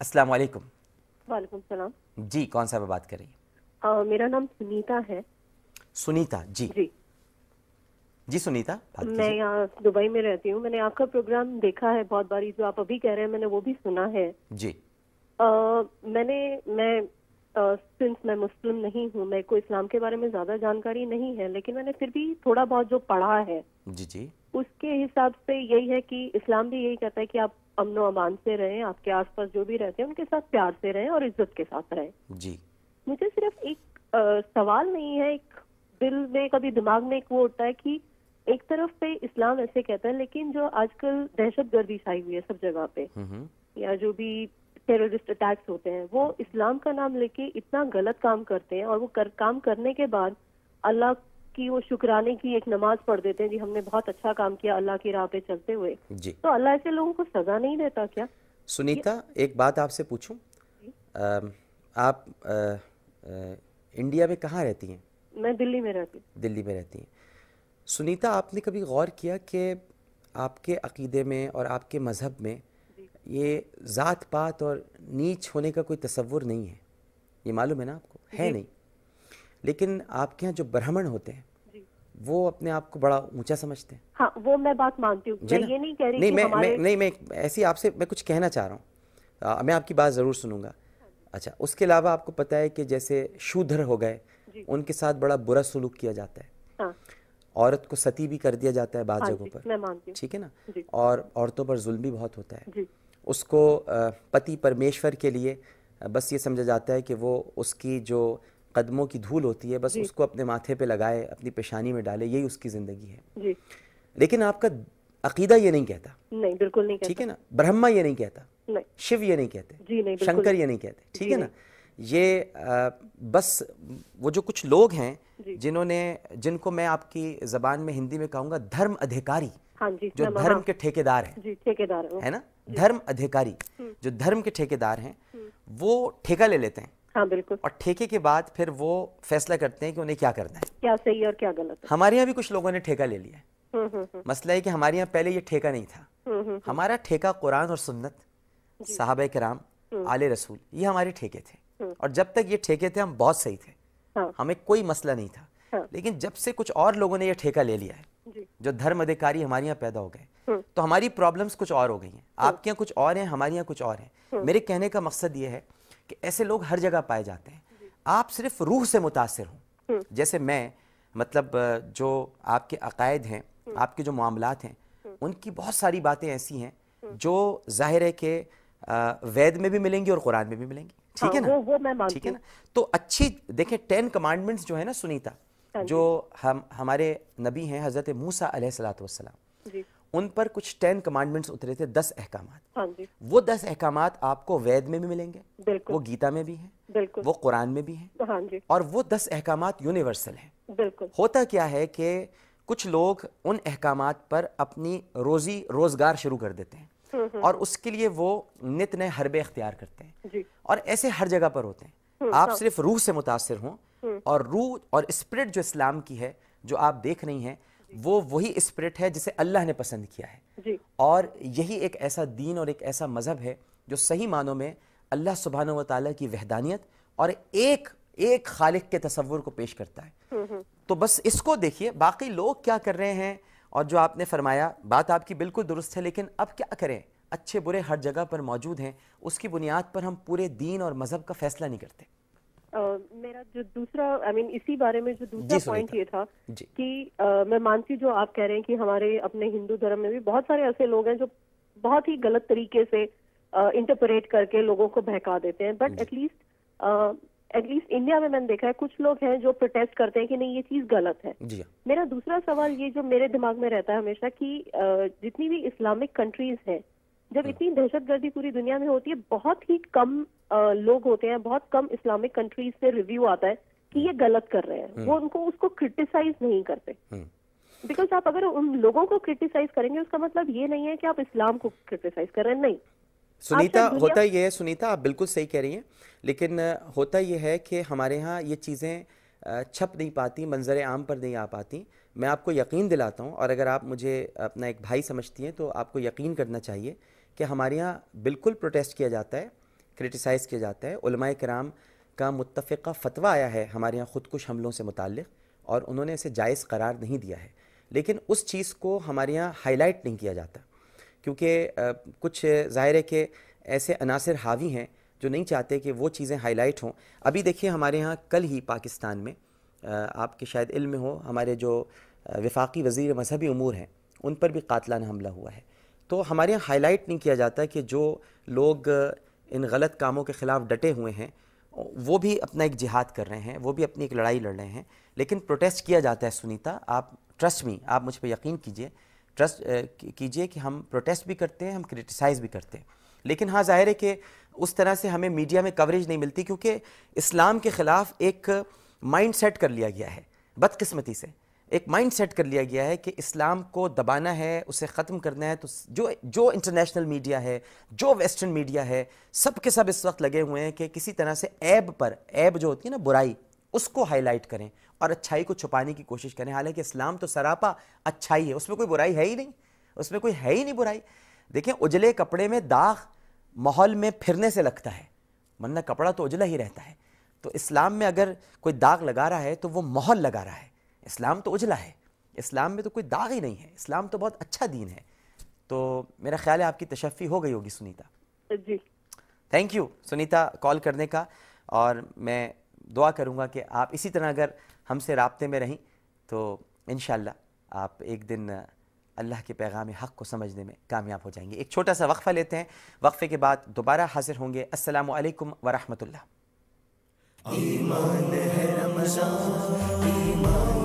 अस्सलाम वालेकुम। वालेकुम सलाम। जी, कौन सा बात कर रही है? मेरा नाम सुनीता है। सुनीता जी। जी जी सुनीता, बात मैं कीजिए। यहाँ दुबई में रहती हूँ। मैंने आपका प्रोग्राम देखा है बहुत बारी, जो आप अभी कह रहे हैं मैंने वो भी सुना है। जी मैं सिंस मैं मुस्लिम नहीं हूँ, मेरे को इस्लाम के बारे में ज्यादा जानकारी नहीं है, लेकिन मैंने फिर भी थोड़ा बहुत जो पढ़ा है जी जी उसके हिसाब से यही है कि इस्लाम भी यही कहता है कि आप अमन व अमान से रहें, आपके आसपास जो भी रहते हैं उनके साथ प्यार से रहें और इज्जत के साथ रहें। जी। मुझे सिर्फ एक सवाल नहीं है, एक दिल में कभी दिमाग में एक वो उठता है कि एक तरफ पे इस्लाम ऐसे कहता है, लेकिन जो आजकल दहशतगर्दी छाई हुई है सब जगह पे, या जो भी टेररिस्ट अटैक्स होते हैं, वो इस्लाम का नाम लेके इतना गलत काम करते हैं, और वो काम करने के बाद अल्लाह की वो शुक्राने की एक नमाज पढ़ देते हैं, जी हमने बहुत अच्छा काम किया अल्लाह की राह पे चलते हुए। जी तो अल्लाह ऐसे लोगों को सजा नहीं देता क्या? सुनीता, एक बात आपसे पूछूं, आप इंडिया में कहाँ रहती हैं? मैं दिल्ली में रहती हूँ। दिल्ली में रहती हैं। सुनीता, आपने कभी गौर किया कि आपके अकीदे में और आपके मज़हब में ये ज़ात पात और नीच होने का कोई तसव्वुर नहीं है? ये मालूम है ना आपको? है नहीं। लेकिन आपके यहाँ जो ब्राह्मण होते हैं वो अपने आप को बड़ा ऊंचा समझते हैं। हाँ, वो मैं बात मानती हूँ। मैं ये नहीं कह रही कि हमारे मैं ऐसी आपसे मैं कुछ कहना चाह रहा हूँ। मैं आपकी बात ज़रूर सुनूंगा। अच्छा, उसके अलावा आपको पता है कि जैसे शूद्र हो गए, उनके साथ बड़ा बुरा सलूक किया जाता है। हाँ। औरत को सती भी कर दिया जाता है बाद हाँ जगहों पर, मैं मानती हूँ। ठीक है ना? और औरतों पर जुल्म भी बहुत होता है। जी। उसको पति परमेश्वर के लिए बस ये समझा जाता है कि वो उसकी जो कदमों की धूल होती है बस उसको अपने माथे पे लगाए, अपनी पेशानी में डाले, यही उसकी ज़िंदगी है। जी। लेकिन आपका अकीदा ये नहीं कहता। नहीं, बिल्कुल नहीं कहता। ठीक है ना? ब्रह्मा ये नहीं कहता, नहीं। शिव ये नहीं कहते, जी नहीं, शंकर ये नहीं कहते, ठीक है ना? ये बस वो जो कुछ लोग हैं जिनको मैं आपकी ज़बान में हिंदी में कहूँगा धर्म अधिकारी, हाँ जी, जो धर्म के ठेकेदार हैं, जी ठेकेदार है ना? धर्म अधिकारी जो धर्म के ठेकेदार हैं वो ठेका ले लेते हैं। हाँ बिल्कुल। और ठेके के बाद फिर वो फैसला करते हैं कि उन्हें क्या करना है, क्या सही और क्या गलत है। हमारे यहाँ भी कुछ लोगों ने ठेका ले लिया है। मसला है कि हमारे यहाँ पहले ये ठेका नहीं था। हमारा ठेका कुरान और सुन्नत, सहाबा किराम, आले रसूल, ये हमारे ठेके थे। और जब तक ये ठेके थे हम बहुत सही थे, हमें कोई मसला नहीं था। लेकिन जब से कुछ और लोगों ने ये ठेका ले लिया है, जो धर्म अधिकारी हमारे यहाँ पैदा हो गए, तो हमारी प्रॉब्लम्स कुछ और हो गई हैं। आपके यहाँ कुछ और हैं, हमारे यहाँ कुछ और हैं। मेरे कहने का मकसद ये है कि ऐसे लोग हर जगह पाए जाते हैं। आप सिर्फ रूह से मुतासिर हों, जैसे मैं, मतलब जो आपके अकायद हैं, आपके जो मामलात हैं, उनकी बहुत सारी बातें ऐसी हैं जो जाहिर है कि वेद में भी मिलेंगी और कुरान में भी मिलेंगी, ठीक है ना? वो मैं मानती हूँ। ठीक है ना? तो अच्छी देखें, 10 कमांडमेंट्स जो है ना सुनीता, जो हमारे नबी हैं हज़रत मूसा अलैहिस्सलातु वस्सलाम, उन पर कुछ 10 कमांडमेंट्स उतरे थे, 10 अहकामात। वो 10 अहकामात आपको वेद में भी मिलेंगे, वो गीता में भी हैं, वो कुरान में भी हैं, और वो 10 अहकामात यूनिवर्सल हैं। होता क्या है कि कुछ लोग उन अहकामात पर अपनी रोजी रोजगार शुरू कर देते हैं और उसके लिए वो नित नए हरबे इख्तियार करते हैं, और ऐसे हर जगह पर होते हैं। आप सिर्फ रूह से मुतासिर हों, और रूह और स्पिरिट जो इस्लाम की है, जो आप देख रही हैं, वो वही स्पिरिट है जिसे अल्लाह ने पसंद किया है। और यही एक ऐसा दीन और एक ऐसा मजहब है जो सही मानों में अल्लाह सुब्हानहू व तआला की वहदानियत और एक खालिक के तसव्वुर को पेश करता है। तो बस इसको देखिए, बाकी लोग क्या कर रहे हैं। और जो आपने फरमाया, बात आपकी बिल्कुल दुरुस्त है, लेकिन अब क्या करें, अच्छे बुरे हर जगह पर मौजूद हैं, उसकी बुनियाद पर हम पूरे दीन और मजहब का फैसला नहीं करते। मेरा जो दूसरा इसी बारे में जो दूसरा पॉइंट ये था कि मैं मानती हूँ जो आप कह रहे हैं कि हमारे अपने हिंदू धर्म में भी बहुत सारे ऐसे लोग हैं जो बहुत ही गलत तरीके से इंटरप्रेट करके लोगों को बहका देते हैं, बट एटलीस्ट इंडिया में मैंने देखा है कुछ लोग हैं जो प्रोटेस्ट करते हैं कि नहीं ये चीज गलत है। मेरा दूसरा सवाल ये जो मेरे दिमाग में रहता है हमेशा कि जितनी भी इस्लामिक कंट्रीज हैं, जब इतनी दहशतगर्दी पूरी दुनिया में होती है, बहुत ही कम लोग होते हैं, बहुत कम इस्लामिक कंट्रीज से रिव्यू आता है कि ये गलत कर रहे हैं, वो उनको उसको क्रिटिसाइज नहीं करते। बिकॉज आप अगर उन लोगों को क्रिटिसाइज करेंगे उसका मतलब ये नहीं है कि आप इस्लाम को क्रिटिसाइज कर रहे हैं, नहीं। सुनीता, होता ये है, सुनीता आप बिल्कुल सही कह रही हैं, लेकिन होता ये है कि हमारे यहाँ ये चीज़ें छप नहीं पाती, मंजर आम पर नहीं आ पाती। मैं आपको यकीन दिलाता हूँ, और अगर आप मुझे अपना एक भाई समझती हैं तो आपको यकीन करना चाहिए कि हमारे यहाँ बिल्कुल प्रोटेस्ट किया जाता है, کرٹیسائز کیا جاتا ہے. علماء کرام کا متفقہ فتویٰ آیا ہے ہمارے یہاں خودکش حملوں سے متعلق اور انہوں نے اسے جائز قرار نہیں دیا ہے, لیکن اس چیز کو ہمارے یہاں ہائی لائٹ نہیں کیا جاتا کیونکہ کچھ ظاہر ہے کہ ایسے عناصر حاوی ہیں جو نہیں چاہتے کہ وہ چیزیں ہائی لائٹ ہوں. ابھی دیکھیے ہمارے ہاں کل ہی پاکستان میں آپ کے شاید علم میں ہو, ہمارے جو وفاقی وزیر مذہبی امور ہیں ان پر بھی قاتلانہ حملہ ہوا ہے. تو ہمارے یہاں ہائی لائٹ نہیں کیا جاتا کہ جو لوگ ان غلط کاموں کے خلاف ڈٹے ہوئے ہیں وہ بھی اپنا ایک جہاد کر رہے ہیں, وہ بھی اپنی ایک لڑائی لڑ رہے ہیں, لیکن پروٹیسٹ کیا جاتا ہے. سنیتا, آپ ٹرسٹ می, آپ مجھ پہ یقین کیجئے, ٹرسٹ کیجئے کہ ہم پروٹیسٹ بھی کرتے ہیں, ہم کرٹیسائز بھی کرتے ہیں, لیکن ہاں ظاہر ہے کہ اس طرح سے ہمیں میڈیا میں کوریج نہیں ملتی کیونکہ اسلام کے خلاف ایک مائنڈ سیٹ کر لیا گیا ہے. بدقسمتی سے ایک مائنڈ سیٹ کر لیا گیا ہے کہ اسلام کو دبانا ہے, اسے ختم کرنا ہے. تو جو انٹرنیشنل میڈیا ہے, جو ویسٹرن میڈیا ہے, سب کے سب اس وقت لگے ہوئے ہیں کہ کسی طرح سے عیب جو ہوتی ہے نا, برائی, اس کو ہائی لائٹ کریں اور اچھائی کو چھپانے کی کوشش کریں. حالانکہ اسلام تو سراپا اچھائی ہے, اس میں کوئی برائی ہے ہی نہیں, اس میں کوئی ہے ہی نہیں برائی. دیکھیں اجلے کپڑے میں داغ ماحول میں پھرنے سے لگتا ہے, ورنہ کپڑا تو اجلا ہی رہتا ہے. تو اسلام میں اگر کوئی داغ لگا رہا ہے تو وہ ماحول لگا رہا ہے. اسلام تو اجلا ہے, اسلام میں تو کوئی داغ ہی نہیں ہے, اسلام تو بہت اچھا دین ہے. تو میرا خیال ہے آپ کی تشفی ہو گئی ہوگی سنیتا. جی تھینک یو سنیتا کال کرنے کا, اور میں دعا کروں گا کہ آپ اسی طرح اگر ہم سے رابطے میں رہیں تو انشاءاللہ آپ ایک دن اللہ کے پیغام حق کو سمجھنے میں کامیاب ہو جائیں گے. ایک چھوٹا سا وقفہ لیتے ہیں, وقفے کے بعد دوبارہ حاضر ہوں گے. السلام علیکم ورحمۃ اللہ. ایمان ہے رمضان, ایمان